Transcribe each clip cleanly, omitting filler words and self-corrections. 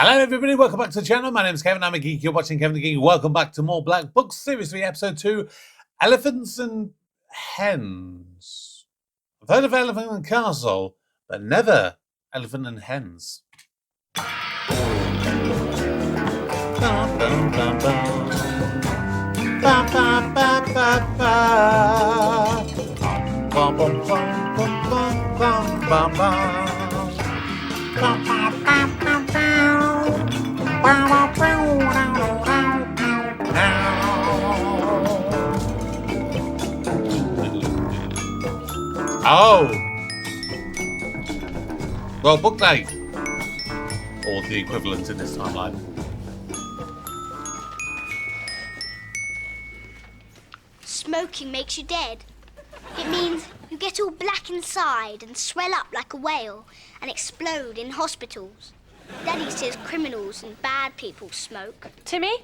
Hello everybody, welcome back to the channel. My name is Kevin, I'm a geek. You're watching Kevin the Geek. Welcome back to more Black Books, Series 3, Episode 2, Elephants and Hens. I've heard of Elephant and Castle, but never Elephant and Hens. Oh! Well, book day. Or the equivalent in this timeline. Smoking makes you dead. It means you get all black inside and swell up like a whale and explode in hospitals. Daddy says criminals and bad people smoke. Timmy?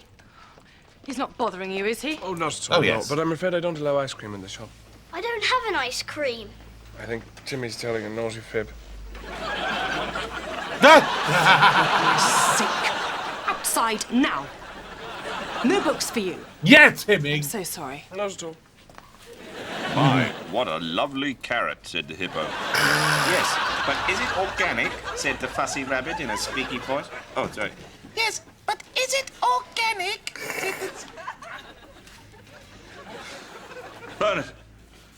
He's not bothering you, is he? Oh, not at all, Oh, yes. no. But I'm afraid I don't allow ice cream in the shop. I don't have an ice cream. I think Timmy's telling a naughty fib. Sick. Outside now. No books for you. Yeah, Timmy! I'm so sorry. Not at all. My, what a lovely carrot, said the hippo. Yes, but is it organic? Said the fussy rabbit in a squeaky voice. Oh, sorry. Yes, but is it organic? Said the... Bernard!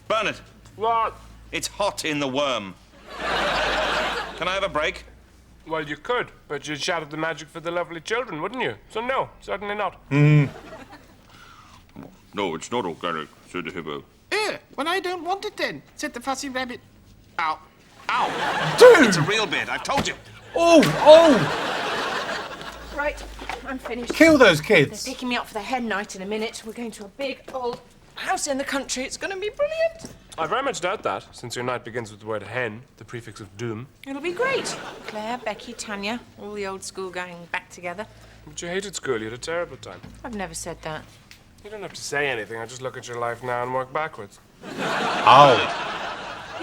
Bernard! What? It's hot in the worm. Can I have a break? Well, you could, but you'd shatter the magic for the lovely children, wouldn't you? So no, certainly not. No, it's not organic, said the hippo. Well, I don't want it then, said the fussy rabbit. Ow. Ow. Dude! It's a real bit, I've told you. Oh! Oh! Right, I'm finished. Kill those They're kids! picking me up for the hen night in a minute. We're going to a big old house in the country. It's going to be brilliant. I very much doubt that, since your night begins with the word hen, the prefix of doom. It'll be great. Claire, Becky, Tanya, all the old school gang back together. But you hated school, you had a terrible time. I've never said that. You don't have to say anything, I just look at your life now and work backwards. Oh!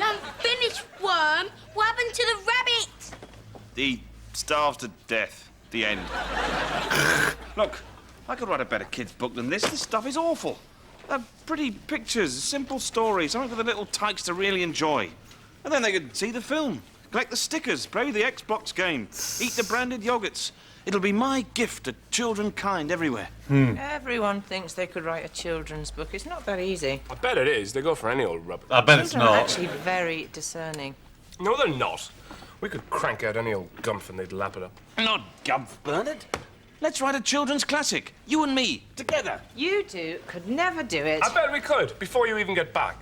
I'm finished, worm. What happened to the rabbit? He starved to death. The end. Look, I could write a better kid's book than this. This stuff is awful. Pretty pictures, simple stories, something for the little tykes to really enjoy. And then they could see the film, collect the stickers, play the Xbox game, eat the branded yogurts. It'll be my gift to childrenkind everywhere. Everyone thinks they could write a children's book. It's not that easy. I bet it is, they go for any old rubbish. I bet it's Children are not. actually very discerning. No, they're not. We could crank out any old gumph and they'd lap it up. Not Gumph, Bernard. Let's write a children's classic. You and me, together. You two could never do it. I bet we could, before you even get back.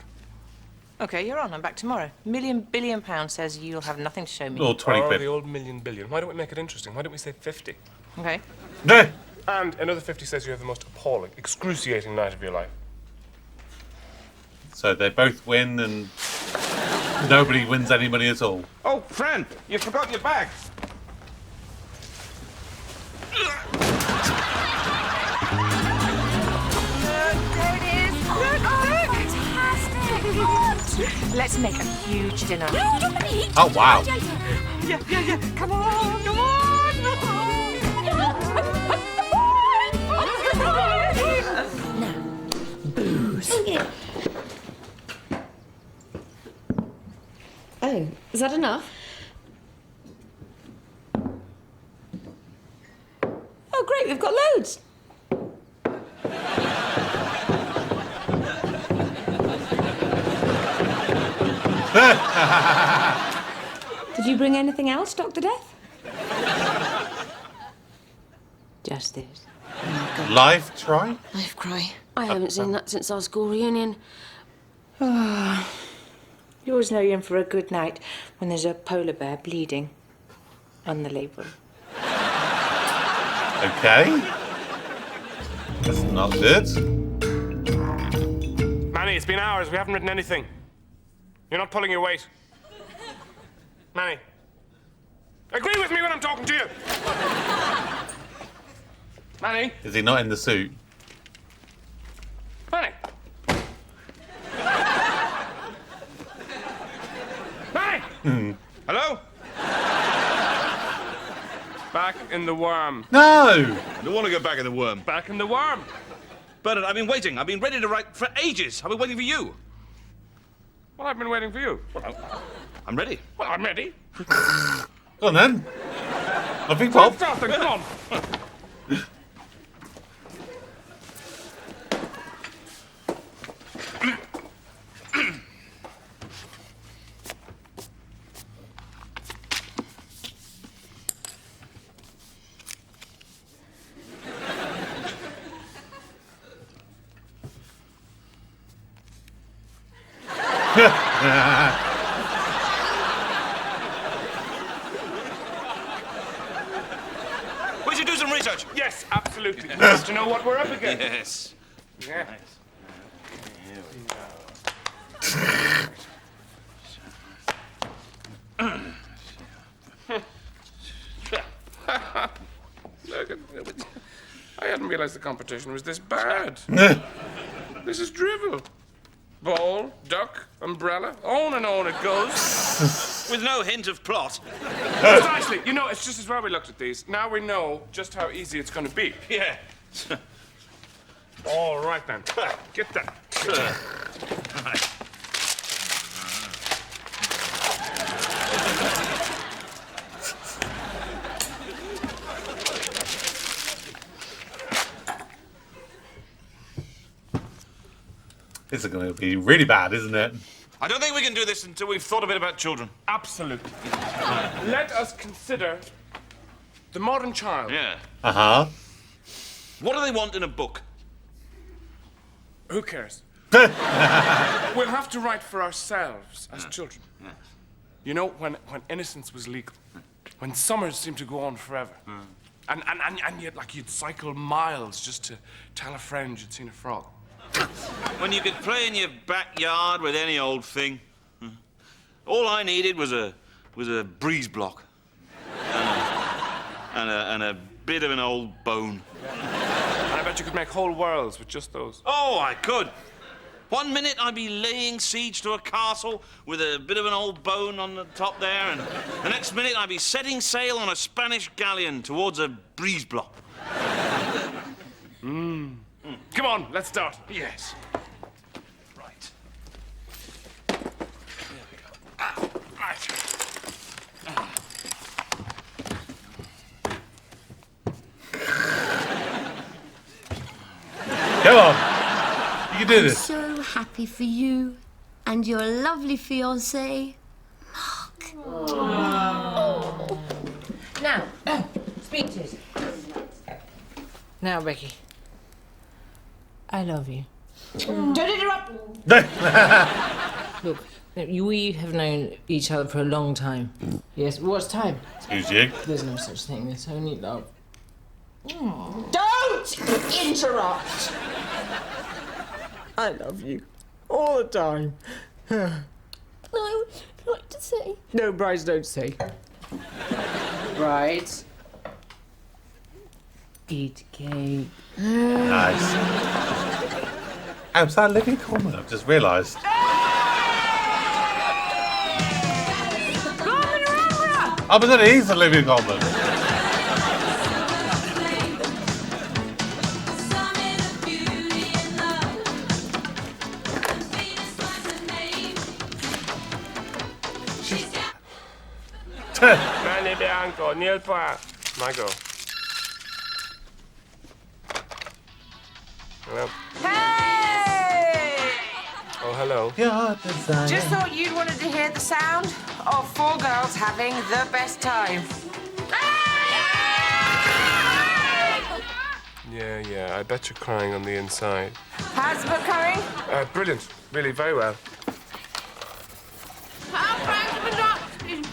Okay, you're on. I'm back tomorrow. £1 billion says you'll have nothing to show me. Or 20 Oh, quid. the old million billion. Why don't we make it interesting? Why don't we say 50? Okay. No. And another 50 says you have the most appalling, excruciating night of your life. So they both win and nobody wins any money at all. Oh, Fran, you've forgotten your bag. There it is. Look, look. Fantastic. Let's make a huge dinner. Oh, wow. Yeah. Come on, come on. Oh, is that enough? Oh, great, we've got loads. Did you bring anything else, Dr. Death? Just this. Life try? Life cry. I haven't seen that since our school reunion. You always know you're in for a good night when there's a polar bear bleeding on the label. Okay. That's not good. Manny, it's been hours. We haven't written anything. You're not pulling your weight. Manny, agree with me when I'm talking to you. Manny. Is he not in the suit? Manny. Manny. Hello? Back. in the worm. No! I don't want to go back in the worm. Back in the worm. Bernard, I've been waiting. I've been ready to write for ages. I've been waiting for you. Well, I've been waiting for you. I'm ready. Well, I'm ready. Go on then. Nothing, Bob. Let's start then, come on. We should do some research. Yes, absolutely. Nice to know what we're up against. Yes. Yeah. Look, I hadn't realized the competition was this bad. This is drivel. Ball, duck, umbrella, on and on it goes. With no hint of plot. Precisely. You know, it's just as well we looked at these. Now we know just how easy it's going to be. Yeah. All right, then. Get that. Right. This is going to be really bad, isn't it? I don't think we can do this until we've thought a bit about children. Absolutely. Let us consider the modern child. Yeah. Uh-huh. What do they want in a book? Who cares? We'll have to write for ourselves as children. You know, when innocence was legal, when summers seemed to go on forever, and yet, like, you'd cycle miles just to tell a friend you'd seen a frog. When you could play in your backyard with any old thing. All I needed was a breeze block and a bit of an old bone. And I bet you could make whole worlds with just those. Oh, I could. 1 minute I'd be laying siege to a castle with a bit of an old bone on the top there, and the next minute I'd be setting sail on a Spanish galleon towards a breeze block. Come on, let's start. Yes. Right. Right. Come on. You can do this. So happy for you and your lovely fiancé, Mark. Now, speeches. Now, Becky. I love you. Don't interrupt! Look, we have known each other for a long time. Yes, what's time? Excuse you. There's no such thing, there's only love. Don't interrupt! I love you. All the time. I would like to say. No, brides don't say. Brides. Eat cake. Nice. Oh, was that a living comment? I've just realised. Oh, but then it is a living comment. Manny Bianco, Neil Pa. Margot. Hello. Hey! Oh, hello. Just thought you'd wanted to hear the sound of 4 girls having the best time. Yeah, I bet you're crying on the inside. How's the book coming? Brilliant. Really, very well.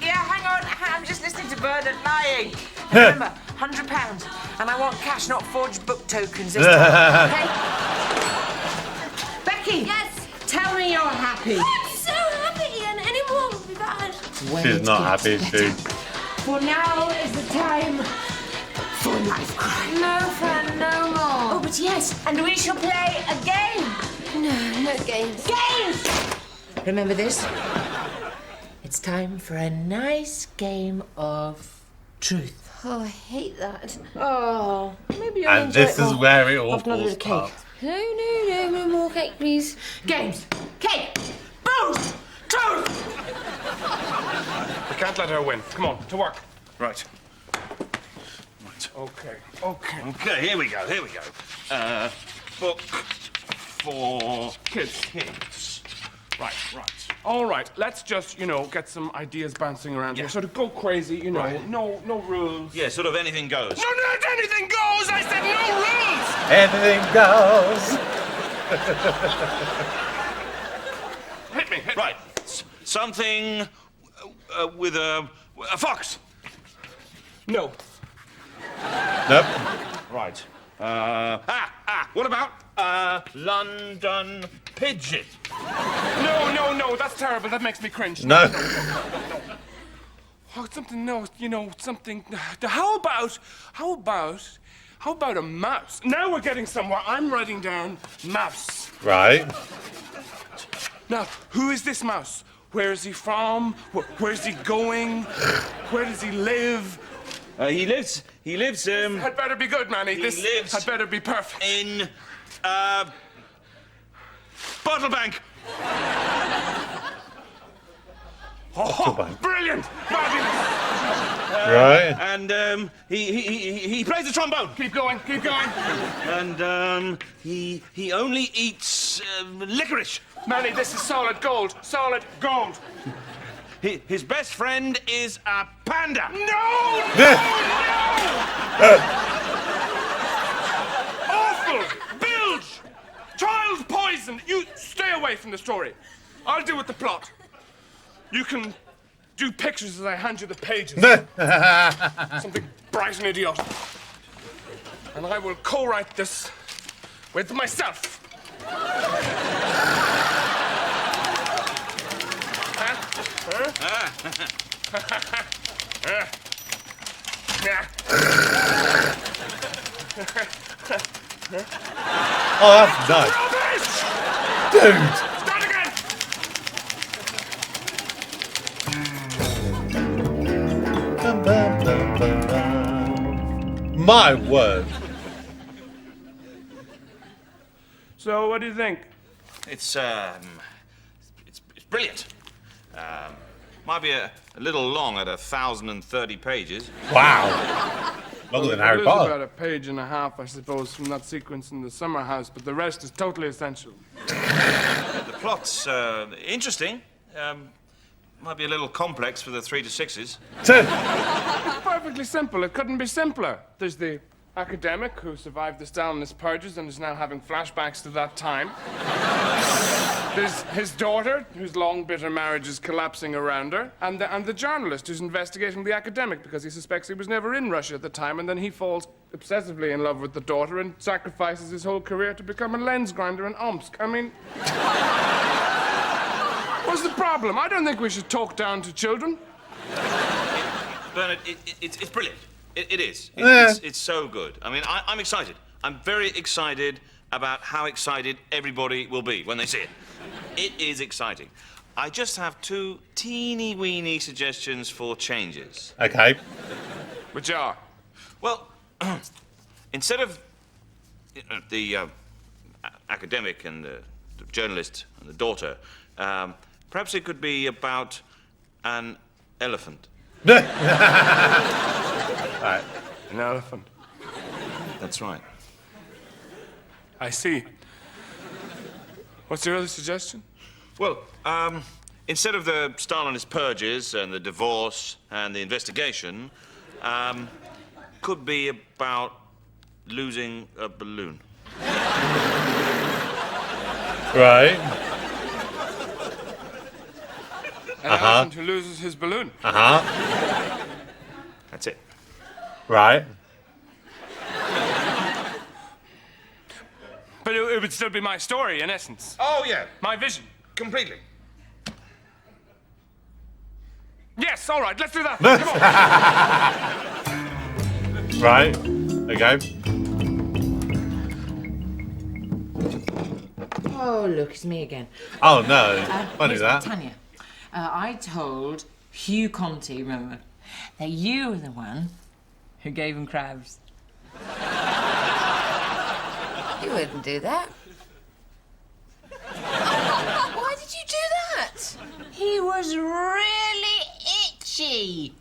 Yeah, hang on. I'm just listening to Bernard lying. And remember, £100. And I want cash, not forged book tokens this time. Okay? Becky! Yes? Tell me you're happy. I'm so happy, and any more would be bad. She's not happy, is she? For now is the time for life crime. No fun, no more. Oh, but yes, and we shall play a game. No games. Games! Remember this? It's time for a nice game of truth. Oh, I hate that. Oh, maybe you'll And enjoy this it is more. where it all Have another falls bit of cake. apart. No more cake, please. Games. Cake. Booze. Truth. We can't let her win. Come on, to work. Right. Okay. Okay, here we go. Book for Kids. Right. All right, let's just, get some ideas bouncing around here. Sort of go crazy, Right. no rules. Yeah, sort of anything goes. No, not anything goes! I said no rules! Anything goes. Hit me. Right. Something with a fox. No. Nope. Right. What about London pigeon? No, that's terrible. That makes me cringe. No. Oh, something, something. How about a mouse? Now we're getting somewhere. I'm writing down mouse. Right. Now, who is this mouse? Where is he from? Where's he going? Where does he live? He lives. Had better be good, Manny. This lives had better be perfect. In Bottle Bank. Bank. Brilliant! Fabulous! Right. And he plays the trombone. Keep going. And he only eats licorice. Manny, this is solid gold. Solid gold. His best friend is a panda. No! Awful! Bilge! Child poison! You stay away from the story. I'll deal with the plot. You can do pictures as I hand you the pages. Something bright and idiotic. And I will co-write this with myself. Oh, that's nice. Rubbish! Dude. Start again! My word. So, what do you think? It's brilliant. Might be a little long at 1,030 pages. Wow. Longer than Harry It is Potter. about a page and a half, I suppose, from that sequence in the summer house, but the rest is totally essential. The plot's interesting. Might be a little complex for the 3 to 6s. It's perfectly simple. It couldn't be simpler. There's the academic who survived the Stalinist purges and is now having flashbacks to that time. There's his daughter, whose long, bitter marriage is collapsing around her, and the journalist who's investigating the academic because he suspects he was never in Russia at the time, and then he falls obsessively in love with the daughter and sacrifices his whole career to become a lens grinder in Omsk. I mean... What's the problem? I don't think we should talk down to children. Bernard, it's brilliant. It is. Yeah. It's so good. I mean, I'm excited. I'm very excited about how excited everybody will be when they see it. It is exciting. I just have 2 teeny-weeny suggestions for changes. Okay. Which are? Well, instead of the academic and the journalist and the daughter, perhaps it could be about an elephant. Right. An elephant. That's right. I see. What's your other suggestion? Well, instead of the Stalinist purges and the divorce and the investigation, could be about losing a balloon. Right. An elephant who loses his balloon. That's it. Right. But it would still be my story, in essence. Oh, yeah. My vision. Completely. Yes, all right, let's do that. Come on. Right. Okay. Oh, look, it's me again. Oh, no. Funny Here's that. Tanya. I told Hugh Conti, remember, that you were the one who gave him crabs. You wouldn't do that. Why did you do that? He was really itchy.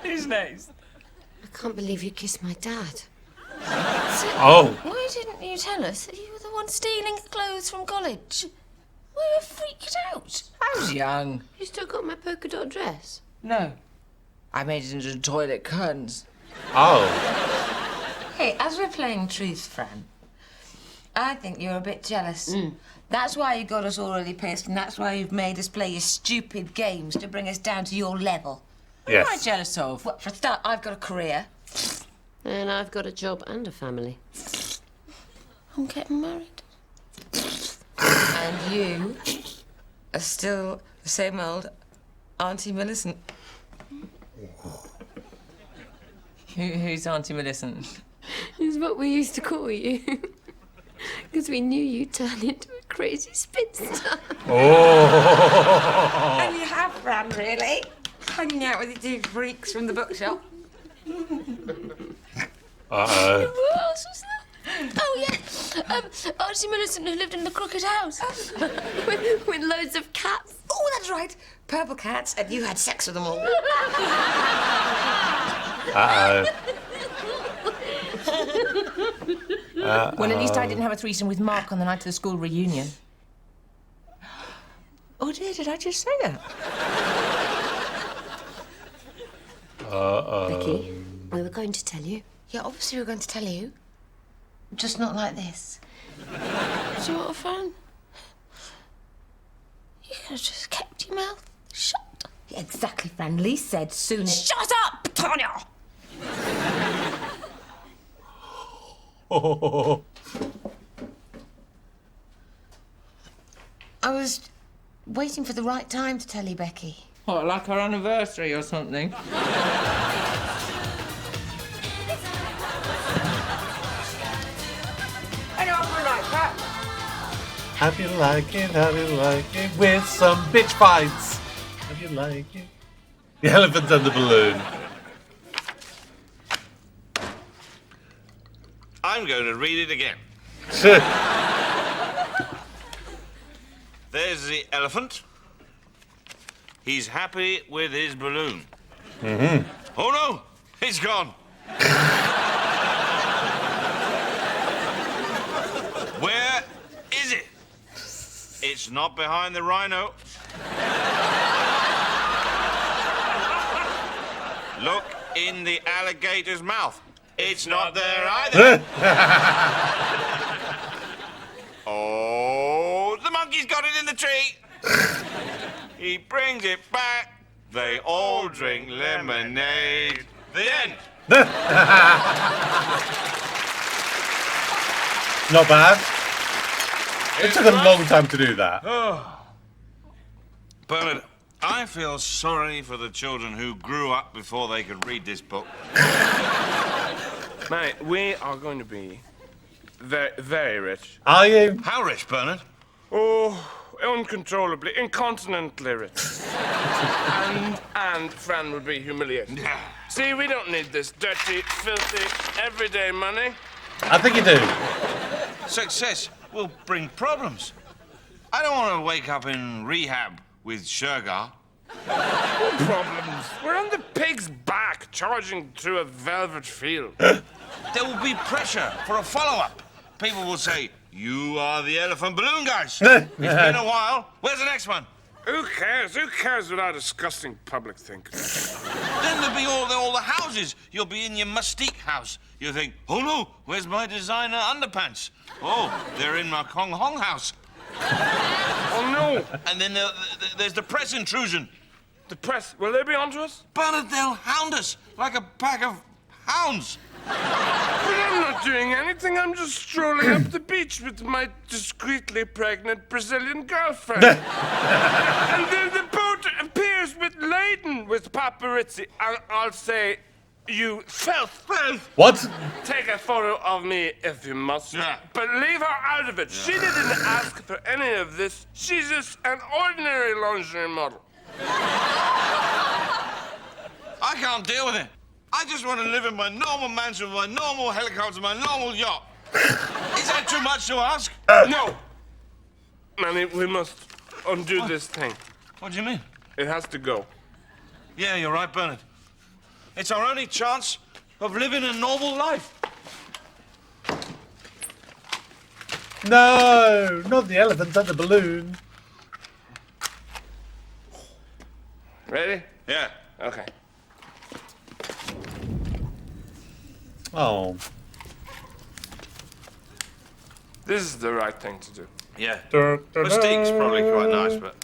Who's next? I can't believe you kissed my dad. Oh. Why didn't you tell us that you were the one stealing clothes from college? We were freaked out. I was young. You still got my polka dot dress? No. I made it into toilet curtains. Oh. Hey, as we're playing Truth, Fran, I think you're a bit jealous. That's why you got us all really pissed, and that's why you've made us play your stupid games to bring us down to your level. Yes. What am I jealous of? Well, for a start, I've got a career. And I've got a job and a family. I'm getting married. And you are still the same old Auntie Millicent. Who's Auntie Millicent? Is what we used to call you. Because we knew you'd turn into a crazy spinster. Oh. And you have, Fran, really? Hanging out with the two freaks from the bookshop. Uh-oh. What else was that? Oh, yeah. Auntie Millicent who lived in the crooked house. with loads of cats. Oh, that's right. Purple cats, and you had sex with them all. Uh-oh. Well, at least I didn't have a threesome with Mark on the night of the school reunion. Oh, dear, did I just say that? Becky, we were going to tell you. Yeah, obviously we're going to tell you. Just not like this. Do you want a phone? You could have just kept your mouth shut. Yeah, exactly, Fran. Lee said soon. Shut up, Tanya! I was waiting for the right time to tell you, Becky. What, like our anniversary or something? How do you like it? How do you like it? With some bitch fights. How do you like it? The elephant and the balloon. I'm going to read it again. There's the elephant. He's happy with his balloon. Mm-hmm. Oh no, it's gone. Where is it? It's not behind the rhino. Look in the alligator's mouth. It's not there either. Oh, the monkey's got it in the tree. He brings it back. They all drink lemonade. The end. Not bad. It took a long time to do that. Bernard, I feel sorry for the children who grew up before they could read this book. Mate, we are going to be very, very rich. Are you? How rich, Bernard? Oh, uncontrollably, incontinently rich. and Fran would be humiliated. See, we don't need this dirty, filthy, everyday money. I think you do. Success will bring problems. I don't want to wake up in rehab with Shergar. Problems. We're on the pig's back, charging through a velvet field. There will be pressure for a follow-up. People will say, "You are the elephant balloon guys." It's been a while. Where's the next one? Who cares? Who cares what our disgusting public think? Then there'll be all the houses. You'll be in your Mystique house. You'll think, "Oh no, where's my designer underpants?" "Oh, they're in my Kong Hong house." Oh no! And then there's the press intrusion. The press, will they be onto us? Bernard, they'll hound us like a pack of hounds. But I'm not doing anything. I'm just strolling up the beach with my discreetly pregnant Brazilian girlfriend. And then the boat appears laden with paparazzi. And I'll say, "You filth." What? Take a photo of me if you must. Yeah. But leave her out of it. She didn't ask for any of this. She's just an ordinary lingerie model. I can't deal with it. I just want to live in my normal mansion with my normal helicopter, my normal yacht. Is that too much to ask? No! Manny, we must undo this thing. What do you mean? It has to go. Yeah, you're right, Bernard. It's our only chance of living a normal life. No, not the elephant and the balloon. Ready? Yeah. Okay. Oh. This is the right thing to do. Yeah. Mystique's probably quite nice, but...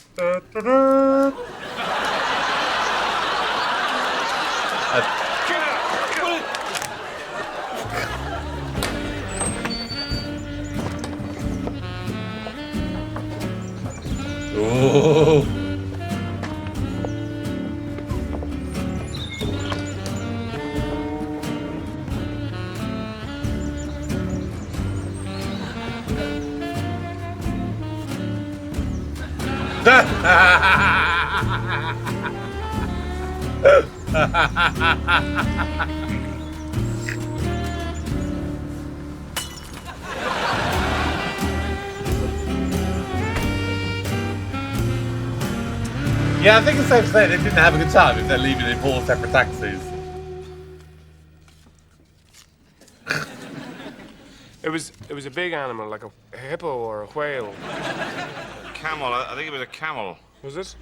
Oh. Yeah, I think it's safe to say they didn't have a good time if they're leaving in 4 separate taxis. It was a big animal, like a hippo or a whale. Camel, I think it was a camel. Was it?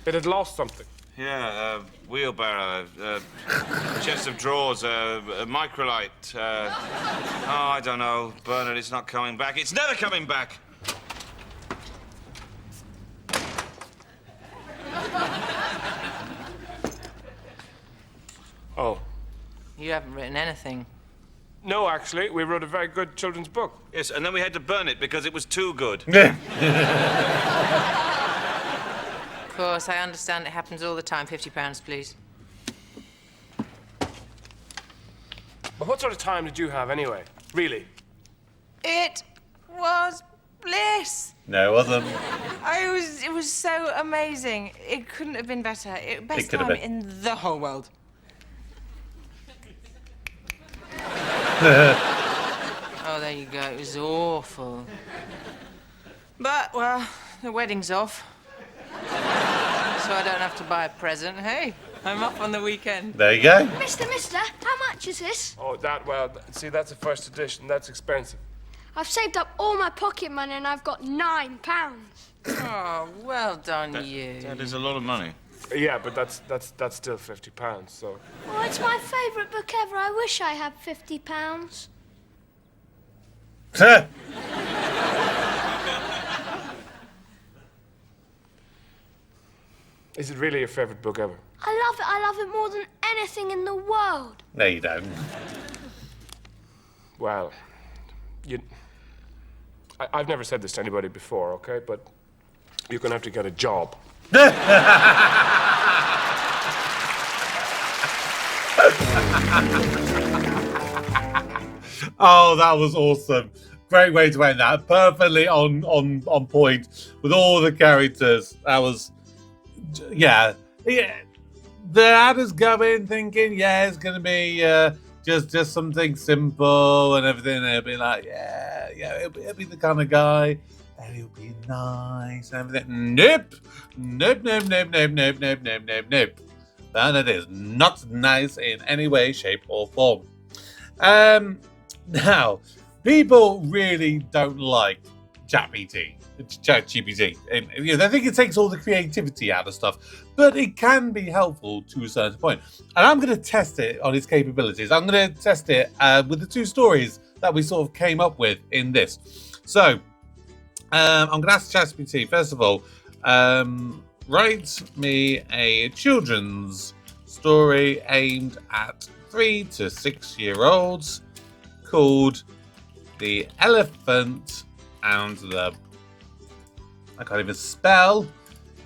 It had lost something. Yeah, a wheelbarrow, chest of drawers, a microlight. Oh, I don't know, Bernard, it's not coming back. It's never coming back! Oh. You haven't written anything. No, actually, we wrote a very good children's book. Yes, and then we had to burn it because it was too good. Of course, I understand it happens all the time. £50, please. But what sort of time did you have anyway? Really? It was bliss. No, it wasn't. It was so amazing. It couldn't have been better. Best could have time been. in the whole world. Oh, there you go. It was awful. But, well, the wedding's off. So I don't have to buy a present. Hey, I'm off on the weekend. There you go. Mister, how much is this? Oh, see, that's a first edition. That's expensive. I've saved up all my pocket money and I've got £9. Oh, well done, you. That is a lot of money. Yeah, but that's still £50, so... Oh, it's my favourite book ever. I wish I had £50. Is it really your favourite book ever? I love it more than anything in the world. No, you don't. Well, I've never said this to anybody before, okay? But you're gonna have to get a job. Oh, that was awesome. Great way to end that. Perfectly on point with all the characters. That was, yeah. The ad is going thinking, yeah, it's going to be just something simple and everything. And it'll be like, yeah, it'll be the kind of guy. And he'll be nice and everything. Nope. And it is not nice in any way, shape, or form. Now, people really don't like ChatGPT. They think it takes all the creativity out of stuff, but it can be helpful to a certain point. And I'm going to test it on its capabilities. I'm going to test it with the 2 stories that we sort of came up with in this. So, I'm going to ask ChatGPT, first of all, write me a children's story aimed at 3 to 6 year olds called The Elephant and the... I can't even spell.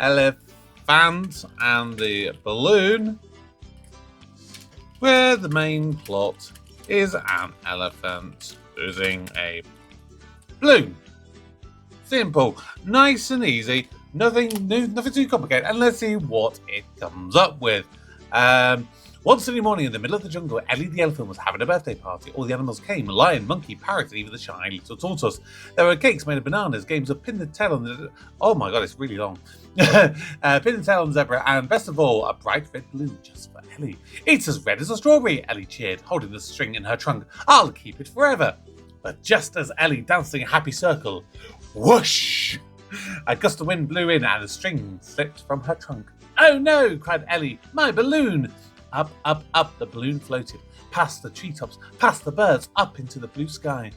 Elephant and the Balloon, where the main plot is an elephant losing a balloon. Simple, nice and easy. Nothing new, nothing too complicated. And let's see what it comes up with. One sunny morning in the middle of the jungle, Ellie the elephant was having a birthday party. All the animals came: lion, monkey, parrot, and even the shy little tortoise. There were cakes made of bananas, games of pin the tail on the... Oh my god, it's really long. Pin the tail on the zebra, and best of all, a bright red balloon just for Ellie. It's as red as a strawberry, Ellie cheered, holding the string in her trunk. I'll keep it forever. But just as Ellie dancing a happy circle, whoosh! A gust of wind blew in and the string slipped from her trunk. Oh no, cried Ellie, my balloon! Up, up, up the balloon floated, past the treetops, past the birds, up into the blue sky.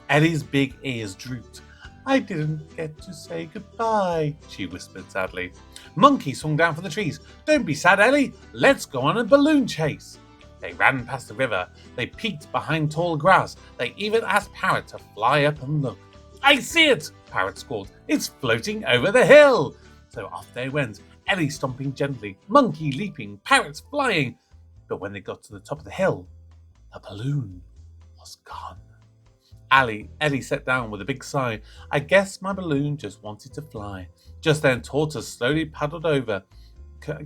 Ellie's big ears drooped. I didn't get to say goodbye, she whispered sadly. Monkey swung down from the trees. Don't be sad, Ellie. Let's go on a balloon chase. They ran past the river. They peeked behind tall grass. They even asked Parrot to fly up and look. I see it, Parrot squalled. It's floating over the hill. So off they went, Ellie stomping gently, Monkey leaping, Parrots flying. But when they got to the top of the hill, the balloon was gone. Ellie sat down with a big sigh. I guess my balloon just wanted to fly. Just then Tortoise slowly paddled over,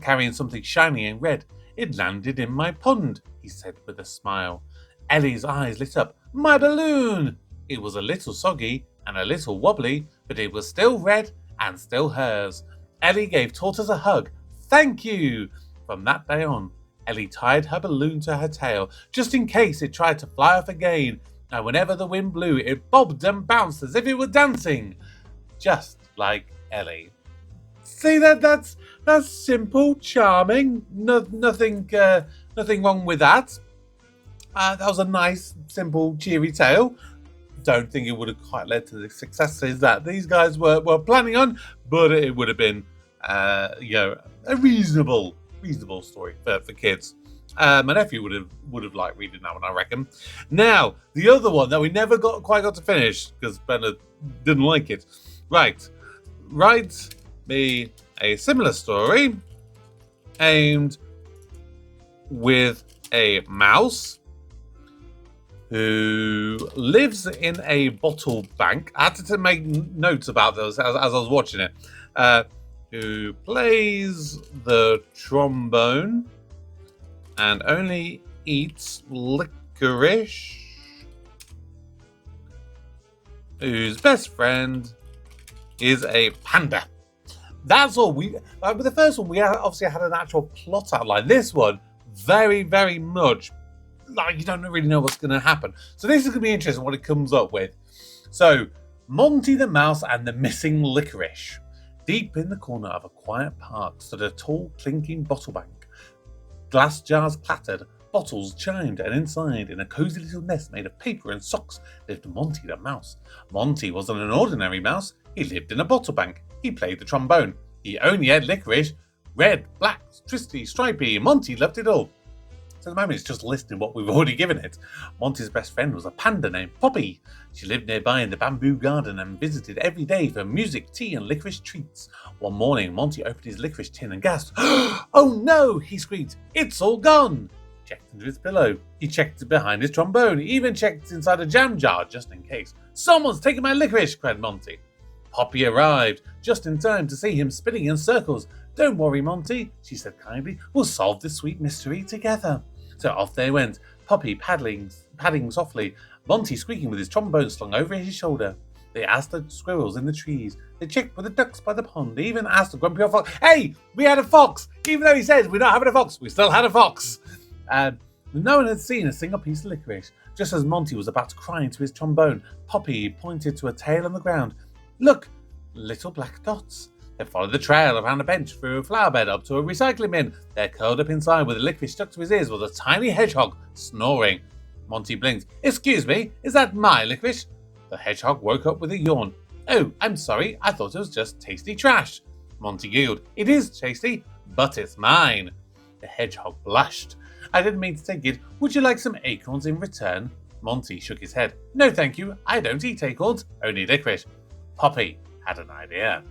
carrying something shiny and red. It landed in my pond, he said with a smile. Ellie's eyes lit up. My balloon! It was a little soggy and a little wobbly, but it was still red and still hers. Ellie gave Tortoise a hug. Thank you! From that day on, Ellie tied her balloon to her tail, just in case it tried to fly off again, and whenever the wind blew, it bobbed and bounced as if it were dancing, just like Ellie. See, that's simple, charming, nothing wrong with that. That was a nice, simple, cheery tale. Don't think it would have quite led to the successes that these guys were planning on, but it would have been, a reasonable story for kids. My nephew would have liked reading that one, I reckon. Now, the other one that we never quite got to finish because Bernard didn't like it. Right, write me a similar story aimed with a mouse who lives in a bottle bank. I had to make notes about those as I was watching it. Who plays the trombone and only eats licorice. Whose best friend is a panda. That's all. With the first one, we obviously had an actual plot outline. This one, very, very much like you don't really know what's going to happen. So this is going to be interesting what it comes up with. So, Monty the Mouse and the Missing Licorice. Deep in the corner of a quiet park stood a tall, clinking bottle bank. Glass jars clattered, bottles chimed, and inside, in a cozy little nest made of paper and socks, lived Monty the Mouse. Monty wasn't an ordinary mouse. He lived in a bottle bank. He played the trombone. He only had licorice. Red, black, twisty, stripy. Monty loved it all. So at the moment, it's just listing what we've already given it. Monty's best friend was a panda named Poppy. She lived nearby in the bamboo garden and visited every day for music, tea, and licorice treats. One morning, Monty opened his licorice tin and gasped. Oh no, he screamed. It's all gone. He checked under his pillow. He checked behind his trombone. He even checked inside a jam jar, just in case. Someone's taken my licorice, cried Monty. Poppy arrived, just in time to see him spinning in circles. Don't worry, Monty, she said kindly. We'll solve this sweet mystery together. So off they went, Poppy paddling softly, Monty squeaking with his trombone slung over his shoulder. They asked the squirrels in the trees. They checked with the ducks by the pond. They even asked the grumpy old fox, hey, we had a fox! Even though he says we're not having a fox, we still had a fox. No one had seen a single piece of licorice. Just as Monty was about to cry into his trombone, Poppy pointed to a tail on the ground. Look, little black dots. They followed the trail around a bench, through a flower bed, up to a recycling bin. There, curled up inside with the licorice stuck to his ears, was a tiny hedgehog, snoring. Monty blinked. Excuse me, is that my licorice? The hedgehog woke up with a yawn. Oh, I'm sorry, I thought it was just tasty trash. Monty giggled. It is tasty, but it's mine. The hedgehog blushed. I didn't mean to take it. Would you like some acorns in return? Monty shook his head. No, thank you. I don't eat acorns, only licorice. Poppy had an idea.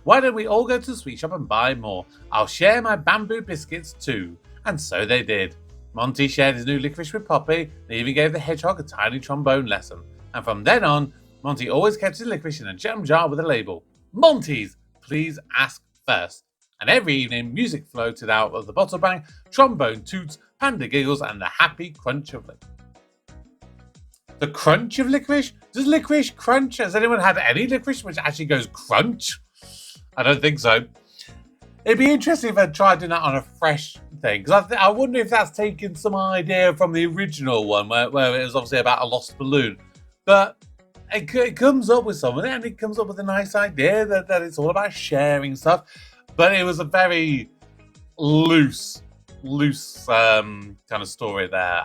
Why don't we all go to the sweet shop and buy more? I'll share my bamboo biscuits too. And so they did. Monty shared his new licorice with Poppy and even gave the hedgehog a tiny trombone lesson. And from then on, Monty always kept his licorice in a jam jar with a label. Monty's please ask first. And every evening, music floated out of the bottle bang, trombone toots, panda giggles, and the happy crunch of licorice. The crunch of licorice? Does licorice crunch? Has anyone had any licorice which actually goes crunch? I don't think so. It'd be interesting if I tried doing that on a fresh thing, because I wonder if that's taken some idea from the original one, where it was obviously about a lost balloon. But it comes up with something, and it comes up with a nice idea that it's all about sharing stuff. But it was a very loose kind of story there.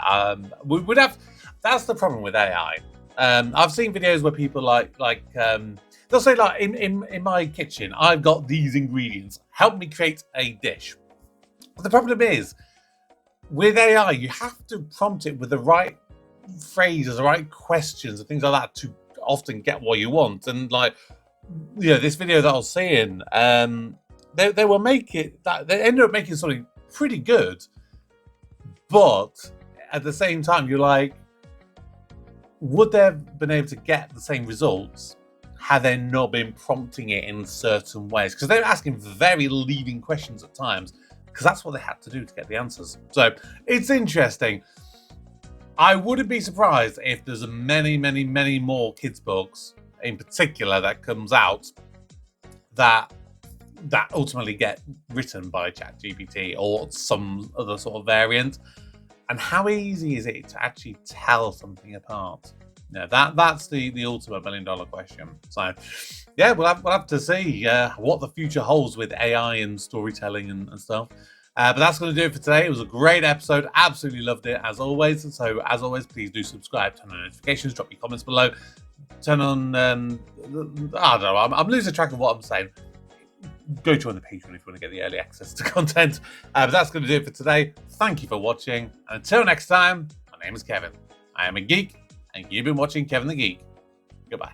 That's the problem with AI. I've seen videos where people they'll say, like, in my kitchen, I've got these ingredients. Help me create a dish. But the problem is, with AI, you have to prompt it with the right phrases, the right questions, and things like that to often get what you want. And, like, you know, this video that I was seeing, they will make it that they ended up making something pretty good, but at the same time, you're like, would they have been able to get the same results had they not been prompting it in certain ways? Because they were asking very leading questions at times, because that's what they had to do to get the answers. So it's interesting. I wouldn't be surprised if there's many more kids' books in particular that comes out that ultimately get written by ChatGPT or some other sort of variant. And how easy is it to actually tell something apart? Yeah, that's the ultimate $1 million question. So, yeah, we'll have to see what the future holds with AI and storytelling and stuff. But that's going to do it for today. It was a great episode. Absolutely loved it, as always. And so, as always, please do subscribe, turn on notifications, drop your comments below, turn on... I don't know, I'm losing track of what I'm saying. Go join the Patreon if you want to get the early access to content. But that's going to do it for today. Thank you for watching. And until next time, my name is Kevin. I am a geek, and you've been watching Kevin the Geek. Goodbye.